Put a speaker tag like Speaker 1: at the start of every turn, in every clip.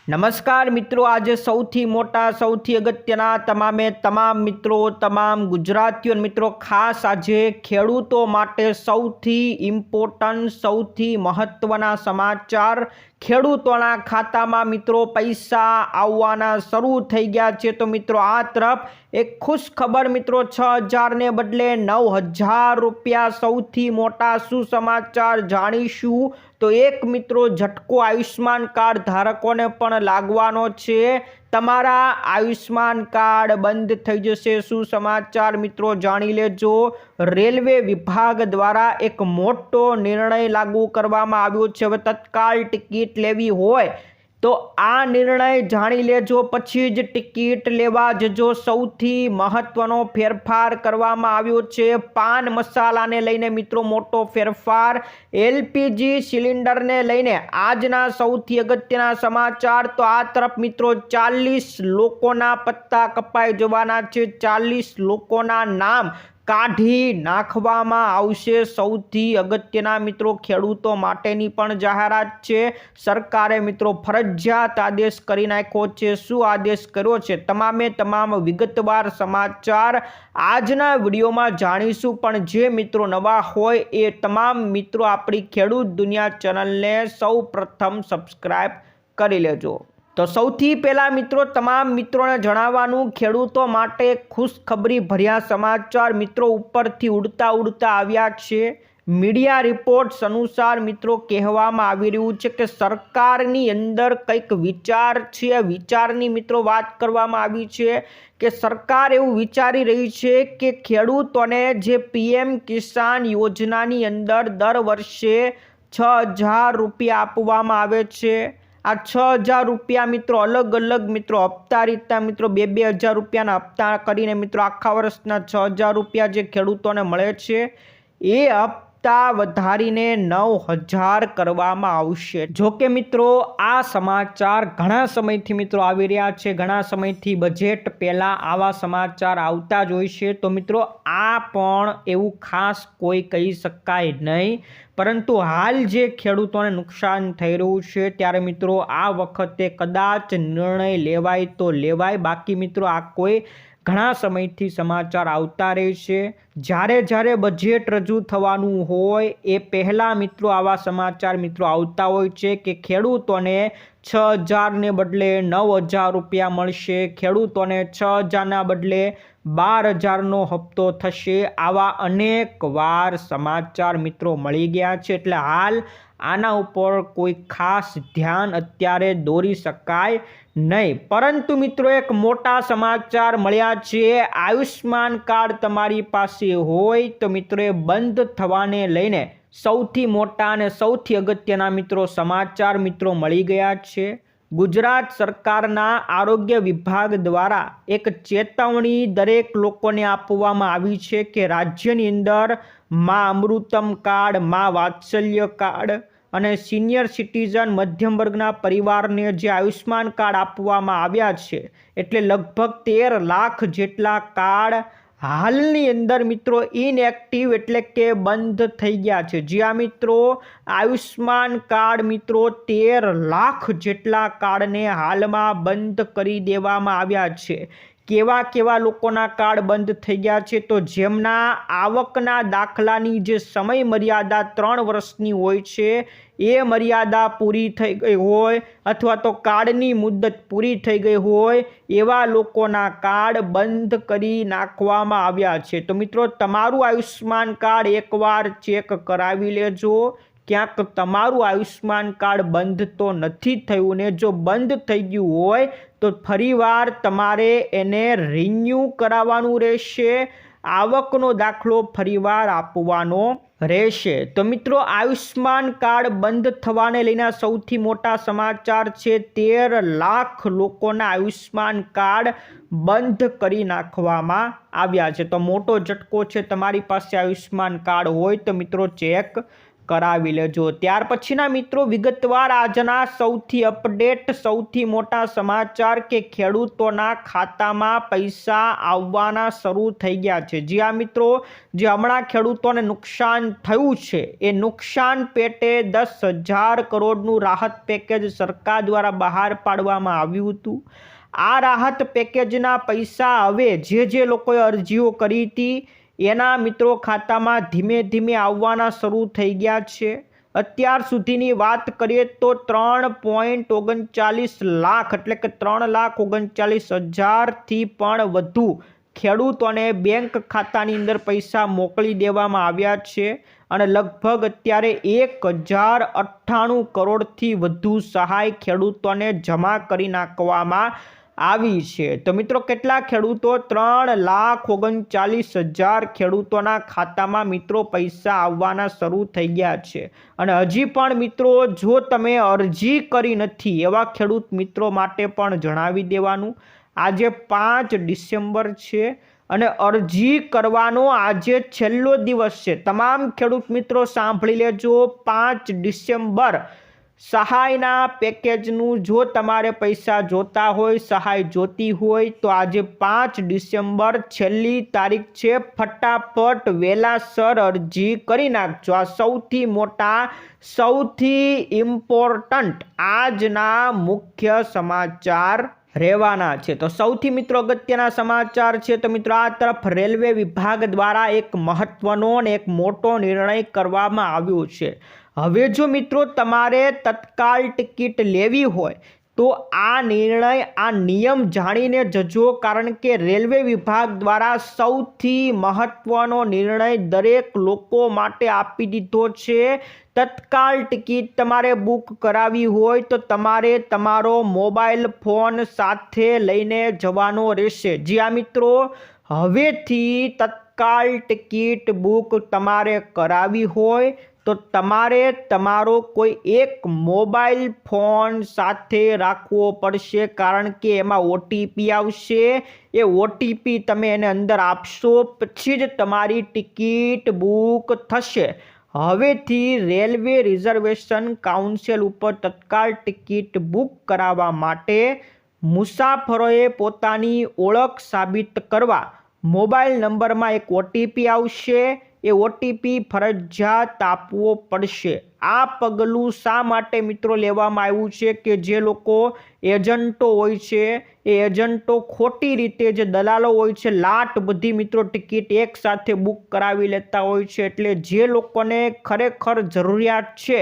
Speaker 1: નમસ્કાર મિત્રો, આજે સૌથી મોટા સૌથી અગત્યના તમામ મિત્રો તમામ ગુજરાતીઓ મિત્રો ખાસ આજે ખેડૂતો માટે સૌથી ઇમ્પોર્ટન્ટ સૌથી મહત્વના સમાચાર ખેડૂતોના ખાતામાં મિત્રો પૈસા આવવાના શરૂ થઈ ગયા છે। તો મિત્રો આ તરફ એક ખુશ ખબર મિત્રો 6,000 ને બદલે 9,000 રૂપિયા સૌથી મોટા સુસમાચાર જાણીશું। તો એક મિત્રો ઝટકો આયુષ્માન કાર્ડ ધારકોને પણ લાગવાનો છે। તમારા આયુષ્માન કાર્ડ બંધ થઈ જશે। શું સમાચાર મિત્રો જાણી લેજો। રેલવે વિભાગ દ્વારા એક મોટો નિર્ણય લાગુ કરવામાં આવ્યો છે। હવે તત્કાલ ટિકિટ લેવી હોય તો આ નિર્ણય જાણી લેજો, પછી જ ટિકિટ લેવા જજો। સૌથી મહત્વનો ફેરફાર કરવામાં આવ્યો છે પાન મસાલાને લઈને મિત્રો મોટો ફેરફાર। એલપીજી સિલિન્ડરને લઈને આજના સૌથી અગત્યના સમાચાર। તો આ તરફ મિત્રો 40 લોકોના પત્તા કપાઈ જવાના છે। 40 લોકોના નામ કાઢી નાખવામાં આવશે। સૌથી અગત્યના મિત્રો ખેડૂતો માટેની પણ જાહેરાત છે। સરકારે મિત્રો ફરજિયાત આદેશ કરી નાખ્યો છે। શું આદેશ કર્યો છે તમામ વિગતવાર સમાચાર આજના વિડીયોમાં જાણીશું। પણ જે મિત્રો નવા હોય એ તમામ મિત્રો આપણી ખેડૂત દુનિયા ચેનલને સૌ પ્રથમ સબસ્ક્રાઇબ કરી લેજો। તો સૌથી પહેલા મિત્રો તમામ મિત્રોને જણાવવાનું, ખેડૂતો માટે ખુશખબરી ભર્યા સમાચાર મિત્રો ઉપરથી ઉડતા આવ્યા છે। મીડિયા રિપોર્ટ્સ અનુસાર મિત્રો કહેવામાં આવી રહ્યું છે કે સરકારની અંદર કંઈક વિચાર છે। વિચારની મિત્રો વાત કરવામાં આવી છે કે સરકાર એવું વિચારી રહી છે કે ખેડૂતોને જે પીએમ કિસાન યોજનાની અંદર દર વર્ષે 6,000 રૂપિયા આપવામાં આવે છે। આ 6,000 રૂપિયા મિત્રો અલગ મિત્રો હપ્તા રીતના મિત્રો 2,000 રૂપિયાના હપ્તા કરીને મિત્રો આખા વર્ષના 6,000 રૂપિયા જે ખેડૂતોને મળે છે એ હપ્તા વધારીને 9,000 કરવામાં આવશે। જોકે મિત્રો આ સમાચાર ઘણા સમયથી મિત્રો આવી રહ્યા છે। ઘણા સમયથી બજેટ પહેલા આવા સમાચાર આવતા જ હોય છે। તો મિત્રો આ પણ એવું ખાસ કોઈ કહી શકાય નહીં, પરંતુ હાલ જે ખેડૂતોને નુકસાન થઈ રહ્યું છે ત્યારે મિત્રો આ વખતે કદાચ નિર્ણય લેવાય તો લેવાય, બાકી મિત્રો આ કોઈ ઘણા સમયથી સમાચાર આવતા રહે છે। જ્યારે બજેટ રજૂ થવાનું હોય એ પહેલાં મિત્રો આવા સમાચાર મિત્રો આવતા હોય છે કે ખેડૂતોને 6,000 ને બદલે 9,000 રૂપિયા મળશે। ખેડૂતોને 6,000ના બદલે 12,000નો હપ્તો થશે। આવા અનેક વાર સમાચાર મિત્રો મળી ગયા છે, એટલે હાલ આના ઉપર કોઈ ખાસ ધ્યાન અત્યારે દોરી શકાય નહીં। પરંતુ મિત્રો એક મોટા સમાચાર મળ્યા છે। આયુષ્માન કાર્ડ તમારી પાસે હોય તો મિત્રો એ બંધ થવાને લઈને સૌથી મોટા અને સૌથી અગત્યના મિત્રો સમાચાર મિત્રો મળી ગયા છે। ગુજરાત સરકારના આરોગ્ય વિભાગ દ્વારા એક ચેતવણી દરેક લોકોને આપવામાં આવી છે કે રાજ્યની અંદર મા અમૃતમ કાર્ડ, મા વાત્સલ્ય કાર્ડ અને સિનિયર સિટીઝન મધ્યમ વર્ગના પરિવારને જે આયુષ્માન કાર્ડ આપવામાં આવ્યા છે, એટલે લગભગ 13 લાખ જેટલા કાર્ડ હાલની અંદર મિત્રો ઇનએક્ટિવ એટલે કે બંધ થઈ ગયા છે। જ્યાં મિત્રો આયુષ્માન કાર્ડ મિત્રો 13 લાખ જેટલા કાર્ડને હાલમાં બંધ કરી દેવામાં આવ્યા છે। કેવા લોકોના કાર્ડ બંધ થઈ ગયા છે? તો જેમના આવકના દાખલાની જે સમય મર્યાદા 3 વર્ષની હોય છે એ મર્યાદા પૂરી થઈ ગઈ હોય અથવા તો કાર્ડની મુદત પૂરી થઈ ગઈ હોય એવા લોકોના કાર્ડ બંધ કરી નાખવામાં આવ્યા છે। તો મિત્રો તમારું આયુષ્માન કાર્ડ એકવાર ચેક કરાવી લેજો। ક્યાંક તમારું આયુષ્માન કાર્ડ બંધ તો નથી થયું ને? જો બંધ થઈ ગયું હોય તો ફરીવાર તમારે એને રિન્યૂ કરાવવાનું રહેશે। આવકનો દાખલો ફરીવાર આપવાનો રહેશે। તો મિત્રો આયુષ્માન કાર્ડ બંધ થવાને લઈને સૌથી મોટા સમાચાર છે। 13 લાખ લોકોના આયુષ્માન કાર્ડ બંધ કરી નાખવામાં આવ્યા છે। તો મોટો ઝટકો છે। તમારી પાસે આયુષ્માન કાર્ડ હોય તો મિત્રો ચેક કરાવી લેજો। ત્યાર પછીના મિત્રો વિગતવાર આજના સૌથી અપડેટ સૌથી મોટા સમાચાર કે ખેડૂતોના ખાતામાં પૈસા આવવાના શરૂ થઈ ગયા છે। જી આ મિત્રો, જે હમણાં ખેડૂતોને નુકસાન થયું છે એ નુકસાન પેટે 10,000 કરોડનું રાહત પેકેજ સરકાર દ્વારા બહાર પાડવામાં આવ્યું હતું। આ રાહત પેકેજના પૈસા હવે જે લોકોએ અરજીઓ કરી હતી એના મિત્રો ખાતામાં ધીમે ધીમે આવવાના શરૂ થઈ ગયા છે। અત્યાર સુધીની વાત કરીએ તો 3.39 લાખ એટલે કે 3,39,000થી પણ વધુ ખેડૂતોને બેંક ખાતાની અંદર પૈસા મોકલી દેવામાં આવ્યા છે અને લગભગ અત્યારે 1,098 કરોડથી વધુ સહાય ખેડૂતોને જમા કરી નાખવામાં આવી છે। તો મિત્રો કેટલા ખેડૂતો 3,39,000 ખેડૂતોના ખાતામાં મિત્રો પૈસા આવવાના શરૂ થઈ ગયા છે અને હજી પણ મિત્રો જો તમે અરજી કરી નથી એવા ખેડૂત મિત્રો માટે પણ જણાવી દેવાનું, આજે 5 ડિસેમ્બર છે અને અરજી કરવાનો આજે છેલ્લો દિવસ છે। તમામ ખેડૂત મિત્રો સાંભળી લેજો, 5 ડિસેમ્બર સહાયના પેકેજનું જો તમારે પૈસા જોતા હોય, સહાય જોતી હોય તો આજે 5 ડિસેમ્બર છેલ્લી તારીખ છે। ફટાફટ વહેલાસર અરજી કરી નાખજો। આ સૌથી મોટા સૌથી ઇમ્પોર્ટન્ટ આજના મુખ્ય સમાચાર રહેવાના છે। તો સૌથી મિત્રો અગત્યના સમાચાર છે તો મિત્રો આ તરફ રેલવે વિભાગ દ્વારા એક મહત્વનો અને એક મોટો નિર્ણય કરવામાં આવ્યો છે। હવે જો મિત્રો તમારે તત્કાલ ટિકિટ લેવી હોય તો આ નિર્ણય આ નિયમ જાણીને જજો, કારણ કે રેલવે વિભાગ દ્વારા સૌથી મહત્વનો નિર્ણય દરેક લોકો માટે આપી દીધો છે। તત્કાલ ટિકિટ તમારે બુક કરાવી હોય તો તમારે તમારો મોબાઈલ ફોન સાથે લઈને જવાનો રહેશે। જી આ મિત્રો, હવેથી તત્કાલ ટિકિટ બુક તમારે કરાવી હોય તો તમારે તમારો કોઈ એક મોબાઈલ ફોન સાથે રાખવો પડશે, કારણ કે એમાં ઓટીપી આવશે। એ ઓટીપી તમે એને અંદર આપશો પછી જ તમારી ટિકિટ બુક થશે। હવેથી રેલવે રિઝર્વેશન કાઉન્સિલ ઉપર તત્કાલ ટિકિટ બુક કરાવવા માટે મુસાફરોએ પોતાની ઓળખ સાબિત કરવા મોબાઈલ નંબરમાં એક ઓટીપી આવશે। એ ઓટીપી ફરજિયાત આપવો પડશે। આ પગલું શા માટે મિત્રો લેવામાં આવ્યું છે કે જે લોકો એજન્ટો હોય છે એ એજન્ટો ખોટી રીતે જે દલાલો હોય છે લાટ બધી મિત્રો ટિકિટ એક સાથે બુક કરાવી લેતા હોય છે, એટલે જે લોકોને ખરેખર જરૂરિયાત છે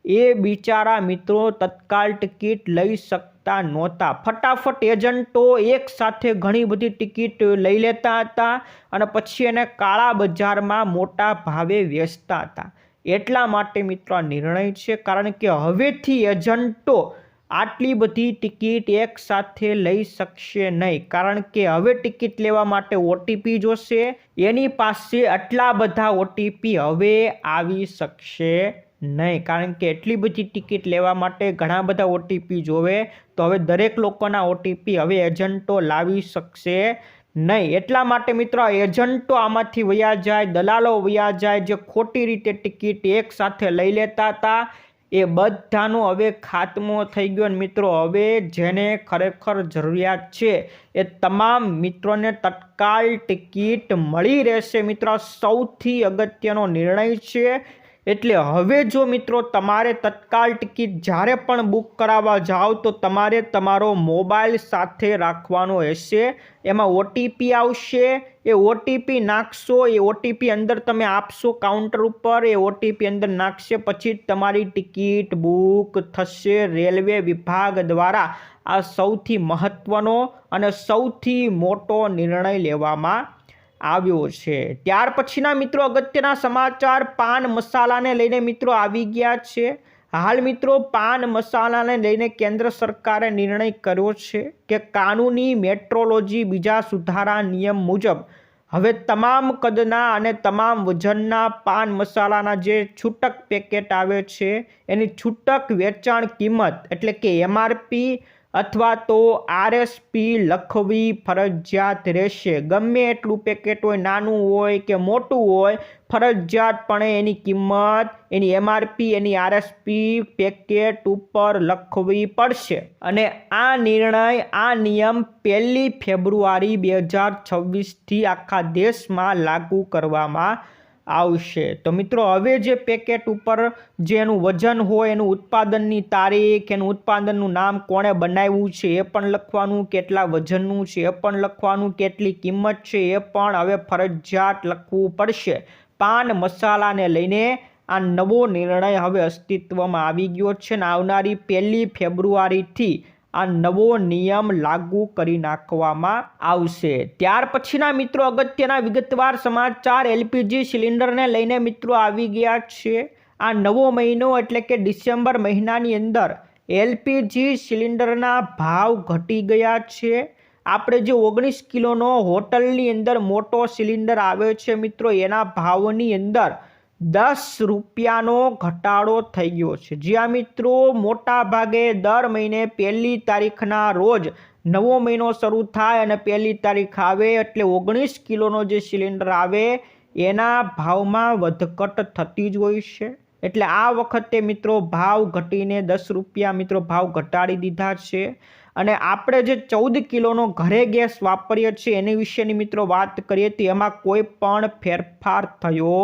Speaker 1: એ બિચારા મિત્રો તત્કાલ ટિકિટ લઈ શકતા નહોતા। ફટાફટ એજન્ટો એક સાથે ઘણી બધી ટિકિટ લઈ લેતા હતા અને પછી એને કાળા બજારમાં મોટા ભાવે વેચતા હતા। એટલા માટે મિત્રો આ નિર્ણય છે, કારણ કે હવેથી એજન્ટો આટલી બધી ટિકિટ એક સાથે લઈ શકશે નહીં, કારણ કે હવે ટિકિટ લેવા માટે ઓટીપી જોશે। એની પાસે આટલા બધા ઓટીપી હવે આવી શકશે નહીં, કારણ કે એટલી બધી ટિકિટ લેવા માટે ઘણા બધા ઓટીપી જોવે, તો હવે દરેક લોકોના ઓટીપી હવે એજન્ટો લાવી શકશે નહીં। એટલા માટે મિત્રો એજન્ટો આમાંથી વયા જાય, દલાલો વયા જાય, જે ખોટી રીતે ટિકિટ એક સાથે લઈ લેતા હતા એ બધાનો હવે ખાત્મો થઈ ગયો। મિત્રો હવે જેને ખરેખર જરૂરિયાત છે એ તમામ મિત્રોને તત્કાલ ટિકિટ મળી રહેશે। મિત્રો સૌથી અગત્યનો નિર્ણય છે, એટલે હવે જો મિત્રો તમારે તત્કાલ ટિકિટ જ્યારે પણ બુક કરાવવા જાઓ તો તમારે તમારો મોબાઈલ સાથે રાખવાનો રહેશે। એમાં ઓટીપી આવશે, એ ઓટીપી નાખશો, એ ઓટીપી અંદર તમે આપશો કાઉન્ટર ઉપર, એ ઓટીપી અંદર નાખશે પછી તમારી ટિકિટ બુક થશે। રેલવે વિભાગ દ્વારા આ સૌથી મહત્વનો અને સૌથી મોટો નિર્ણય લેવામાં આવ્યો છે। ત્યાર પછીના મિત્રો અગત્યના સમાચાર પાન મસાલાને લઈને મિત્રો આવી ગયા છે। હાલ મિત્રો પાન મસાલાને લઈને કેન્દ્ર સરકારે નિર્ણય કર્યો છે કે કાનૂની મેટ્રોલોજી બીજા સુધારા નિયમ મુજબ હવે તમામ કદના અને તમામ વજનના પાન મસાલાના જે છૂટક પેકેટ આવે છે એની છૂટક વેચાણ કિંમત એટલે કે એમઆરપી અથવા તો RSP લખવી ફરજિયાત રહેશે. ગમે એટલું પેકેટ હોય, નાનું હોય કે મોટું હોય, ફરજિયાતપણે એની કિંમત, એની MRP, એની RSP પેકેટ ઉપર લખવી પડશે. અને આ નિર્ણય, આ નિયમ 1 ફેબ્રુઆરી 2026થી આખા દેશમાં લાગુ કરવામાં આવશે. તો મિત્રો હવે જે પેકેટ ઉપર જે એનું વજન હોય, એનું ઉત્પાદનની તારીખ, એનું ઉત્પાદનનું નામ, કોણે બનાવ્યું છે એ પણ લખવાનું, કેટલા વજનનું છે એ પણ લખવાનું, કેટલી કિંમત છે એ પણ હવે ફરજિયાત લખવું પડશે. પાન મસાલાને લઈને આ નવો નિર્ણય હવે અસ્તિત્વમાં આવી ગયો છે અને આવનારી 1 ફેબ્રુઆરીથી આ નવો નિયમ લાગુ કરી નાખવામાં આવશે. ત્યાર પછીના મિત્રો અગત્યના વિગતવાર સમાચાર LPG સિલિન્ડરને લઈને મિત્રો આવી ગયા છે. આ નવો મહિનો એટલે કે ડિસેમ્બર મહિનાની અંદર LPG સિલિન્ડરના ભાવ ઘટી ગયા છે. આપણે જે 19 કિલોનો હોટલની અંદર મોટો સિલિન્ડર આવે છે મિત્રો, એના ભાવની અંદર 10 રૂપિયાનો ઘટાડો થઈ ગયો છે. જ્યાં મિત્રો મોટા ભાગે દર મહિને 1 તારીખના રોજ નવો મહિનો શરૂ થાય અને 1 તારીખ આવે એટલે 19 કિલોનો જે સિલિન્ડર આવે એના ભાવમાં વધઘટ થતી જ હોય છે. એટલે આ વખતે મિત્રો ભાવ ઘટીને 10 રૂપિયા મિત્રો ભાવ ઘટાડી દીધા છે. અને આપણે જે 14 કિલોનો ઘરે ગેસ વાપરીએ છીએ એની વિશેની મિત્રો વાત કરીએ તો એમાં કોઈ પણ ફેરફાર થયો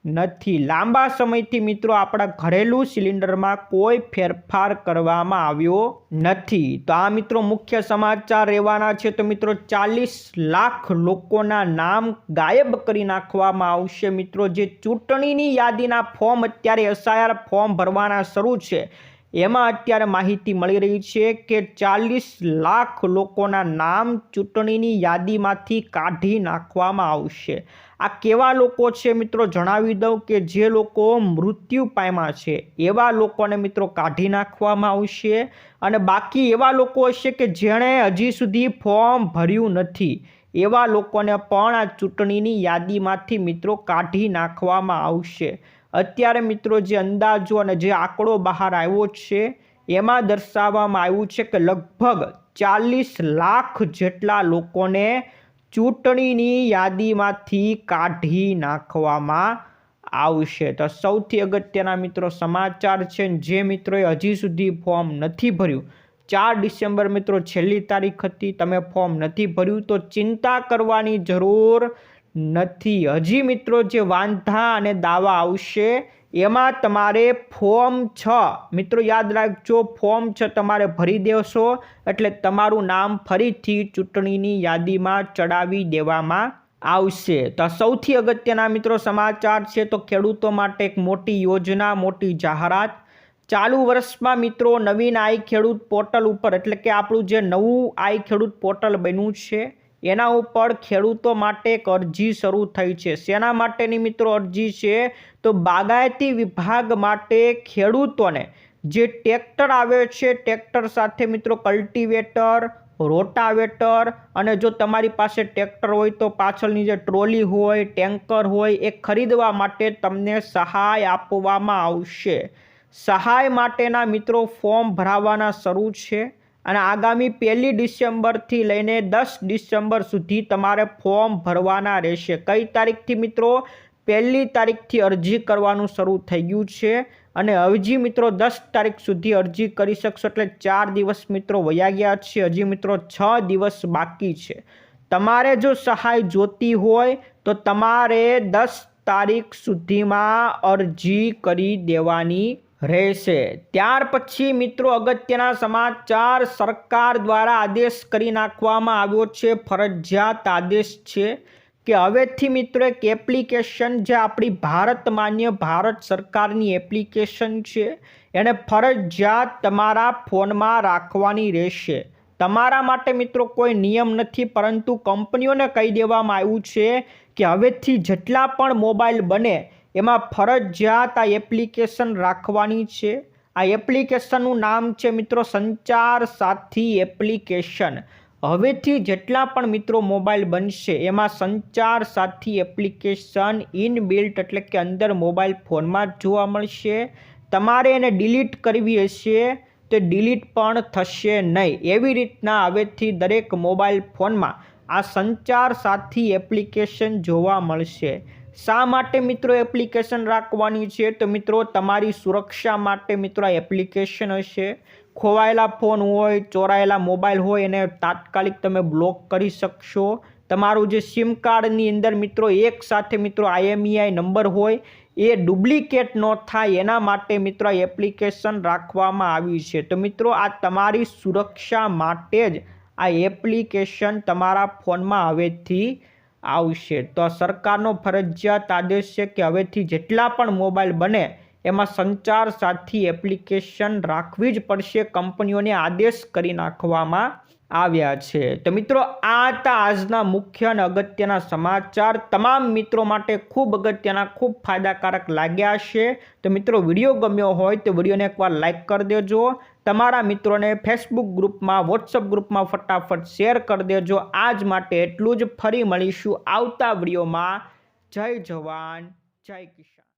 Speaker 1: નથી. લાંબા સમયથી મિત્રો આપણા ઘરેલું સિલિન્ડરમાં કોઈ ફેરફાર કરવામાં આવ્યો નથી. તો આ મિત્રો મુખ્ય સમાચાર રહેવાના છે. તો મિત્રો 40 લાખ લોકોના નામ ગાયબ કરી નાખવામાં આવશે. મિત્રો જે ચૂંટણીની યાદીના ફોર્મ અત્યારે SIR ફોર્મ ભરવાના શરૂ છે એમાં અત્યારે માહિતી મળી રહી છે કે 40 લાખ લોકોના નામ ચૂંટણીની યાદીમાંથી કાઢી નાખવામાં આવશે. આ કેવા લોકો છે મિત્રો જણાવી દઉં કે જે લોકો મૃત્યુ પામ્યા છે એવા લોકોને મિત્રો કાઢી નાખવામાં આવશે. અને બાકી એવા લોકો હશે કે જેણે હજી સુધી ફોર્મ ભર્યું નથી એવા લોકોને પણ આ ચૂંટણીની યાદીમાંથી મિત્રો કાઢી નાખવામાં આવશે. અત્યારે મિત્રો જે અંદાજો અને જે આંકડો બહાર આવ્યો છે એમાં દર્શાવવામાં આવ્યું છે કે લગભગ 40 લાખ જેટલા લોકોને ચૂંટણીની યાદીમાંથી કાઢી નાખવામાં આવશે. તો સૌથી અગત્યના મિત્રો સમાચાર છે. જે મિત્રોએ હજી સુધી ફોર્મ નથી ભર્યું, 4 ડિસેમ્બર મિત્રો છેલ્લી તારીખ હતી, તમે ફોર્મ નથી ભર્યું તો ચિંતા કરવાની જરૂર નથી. હજી મિત્રો જે વાંધા અને દાવા આવશે એમાં તમારે ફોર્મ 6 મિત્રો યાદ રાખજો, ફોર્મ 6 તમારે ભરી દેશો એટલે તમારું નામ ફરીથી ચૂંટણીની યાદીમાં ચડાવી દેવામાં આવશે. તો સૌથી અગત્યના મિત્રો સમાચાર છે. તો ખેડૂતો માટે એક મોટી યોજના, મોટી જાહેરાત. ચાલુ વર્ષમાં મિત્રો નવીન આઈ ખેડૂત પોર્ટલ ઉપર એટલે કે આપણું જે નવું આઈ ખેડૂત પોર્ટલ બન્યું છે એના ઉપર ખેડૂતો માટે એક અરજી શરૂ થઈ છે. શેના માટેની મિત્રો અરજી છે? તો બાગાયતી વિભાગ માટે ખેડૂતોને જે ટ્રેક્ટર આવે છે, ટ્રેક્ટર સાથે મિત્રો કલ્ટિવેટર, રોટાવેટર અને જો તમારી પાસે ટ્રેક્ટર હોય તો પાછળની જે ટ્રોલી હોય, ટેન્કર હોય એ ખરીદવા માટે તમને સહાય આપવામાં આવશે. સહાય માટેના મિત્રો ફોર્મ ભરાવાના શરૂ છે અને આગામી 1 ડિસેમ્બરથી લઈને 10 ડિસેમ્બર સુધી તમારે ફોર્મ ભરવાના રહેશે. કઈ તારીખથી મિત્રો? 1 તારીખથી અરજી કરવાનું શરૂ થઈ ગયું છે અને હજી મિત્રો 10 તારીખ સુધી અરજી કરી શકશો. એટલે 4 દિવસ મિત્રો વયા ગયા છે, હજી મિત્રો 6 દિવસ બાકી છે. તમારે જો સહાય જોતી હોય તો તમારે 10 તારીખ સુધીમાં અરજી કરી દેવાની રહેશે. ત્યાર પછી મિત્રો અગત્યના સમાચાર, સરકાર દ્વારા આદેશ કરી નાખવામાં આવ્યો છે, ફરજિયાત આદેશ છે કે હવેથી મિત્રો એક એપ્લિકેશન જે આપણી ભારત માન્ય ભારત સરકારની એપ્લિકેશન છે એને ફરજિયાત તમારા ફોનમાં રાખવાની રહેશે. તમારા માટે મિત્રો કોઈ નિયમ નથી, પરંતુ કંપનીઓને કહી દેવામાં આવ્યું છે કે હવેથી જેટલા પણ મોબાઈલ બને એમાં ફરજિયાત આ એપ્લિકેશન રાખવાની છે. આ એપ્લિકેશનનું નામ છે મિત્રો સંચાર સાથી એપ્લિકેશન. હવેથી જેટલા પણ મિત્રો મોબાઈલ બનશે એમાં સંચાર સાથી એપ્લિકેશન ઇનબિલ્ટ એટલે કે અંદર મોબાઈલ ફોનમાં જ જોવા મળશે. તમારે એને ડિલીટ કરવી હશે તે ડિલીટ પણ થશે નહીં. એવી રીતના હવેથી દરેક મોબાઈલ ફોનમાં આ સંચાર સાથી એપ્લિકેશન જોવા મળશે. શા માટે મિત્રો એપ્લિકેશન રાખવાની છે? તો મિત્રો તમારી સુરક્ષા માટે મિત્રો આ એપ્લિકેશન હશે. ખોવાયેલા ફોન હોય, ચોરાયેલા મોબાઈલ હોય એને તાત્કાલિક તમે બ્લોક કરી શકશો. તમારું જે સિમ કાર્ડની અંદર મિત્રો એક સાથે મિત્રો IMEI નંબર હોય એ ડુપ્લિકેટ ન થાય એના માટે મિત્રો આ એપ્લિકેશન રાખવામાં આવી છે. તો મિત્રો આ તમારી સુરક્ષા માટે જ આ એપ્લિકેશન તમારા ફોનમાં હવેથી આવશે. તો આ સરકારનો ફરજિયાત આદેશ છે કે હવેથી જેટલા પણ મોબાઈલ બને એમાં સંચાર સાથી એપ્લિકેશન રાખવી જ પડશે. કંપનીઓને આદેશ કરી નાખવામાં આવ્યા છે. તો મિત્રો આ હતા આજના મુખ્ય અને અગત્યના સમાચાર. તમામ મિત્રો માટે ખૂબ અગત્યના, ખૂબ ફાયદાકારક લાગ્યા છે. તો મિત્રો વિડીયો ગમ્યો હોય તો વિડીયોને એકવાર લાઈક કરી દેજો. તમારા મિત્રોને ફેસબુક ગ્રુપમાં, વોટ્સઅપ ગ્રુપમાં ફટાફટ શેર કરી દેજો. આજ માટે એટલું જ. ફરી મળીશું આવતા વિડીયોમાં. જય જવાન, જય કિસાન.